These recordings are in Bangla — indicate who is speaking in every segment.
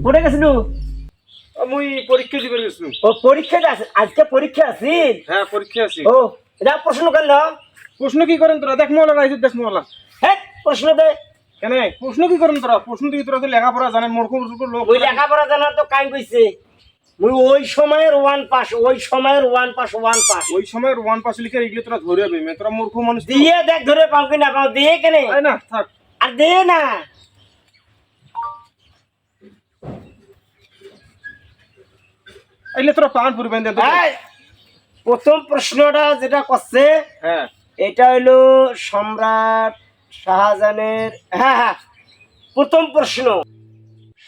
Speaker 1: কোথায় গেছিলু?
Speaker 2: মুই পরীক্ষা দিবার গেছিলাম।
Speaker 1: ও পরীক্ষাটা আছে, আজকে পরীক্ষা আছিল?
Speaker 2: হ্যাঁ পরীক্ষা আছে।
Speaker 1: ও এটা প্রশ্ন করল?
Speaker 2: প্রশ্ন কি করেন তোরা? দেখ মোলা রাইছে, দেখ মোলা।
Speaker 1: হ্যাঁ প্রশ্ন দে।
Speaker 2: কেন প্রশ্ন কি করেন তোরা? প্রশ্ন দিয়ে তোরা তো লেখাপড়া জানেন, মূর্খ মূর্খ লোক।
Speaker 1: ওই লেখাপড়া জানার তো কাই কইছে? মুই ওই সময়ের ওয়ান পাস, ওই সময়ের ওয়ান পাস।
Speaker 2: ওই সময়ের ওয়ান পাস লিখে এগুলো তোরা ধরে যাবে, তোরা মূর্খ মানুষ।
Speaker 1: দিয়ে দেখ ধরে পাও কি না পাও, দিয়ে কেনে?
Speaker 2: আয় না থাক।
Speaker 1: আর দে না।
Speaker 2: আইলে তোরা প্লান পরিবেন দেন।
Speaker 1: এই, প্রথম প্রশ্নটা যেটা করছে
Speaker 2: হ্যাঁ
Speaker 1: এটা হইলো সম্রাট শাহজাহানের। হ্যাঁ হ্যাঁ, প্রথম প্রশ্ন,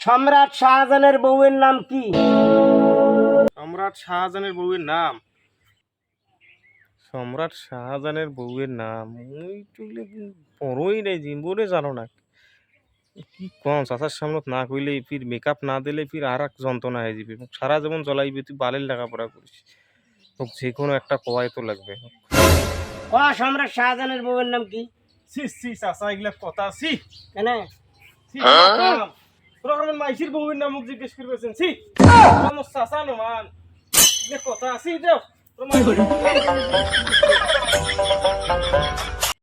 Speaker 1: সম্রাট শাহজাহানের বউয়ের নাম কি?
Speaker 2: সম্রাট শাহজাহানের বউয়ের নাম? সম্রাট শাহজাহানের বউয়ের নাম ওই চুলে বড়ই নেই, জিম্বরে জানো না কি কম। চাচার সামনে না কইলে ফির মেকআপ না দিলে ফির আর এক যন্ত্রণা হয়ে যাবে। সারা যেমন জ্বলাইবে, তুই বালের লেখাপড়া করিস, তোকে যে কোনো একটা কওয়াই তো লাগবে।
Speaker 1: সম্রাট শাহজাহানের বউয়ের নাম কি?
Speaker 2: সি সি চাচা এগুলা কথা সি
Speaker 1: কেন?
Speaker 2: তোরা কেমন মাইসির বউয়ের নাম মুখ জিজ্ঞেস করবেছেন? সি আমার চাচা নমান কথা আসি দেও।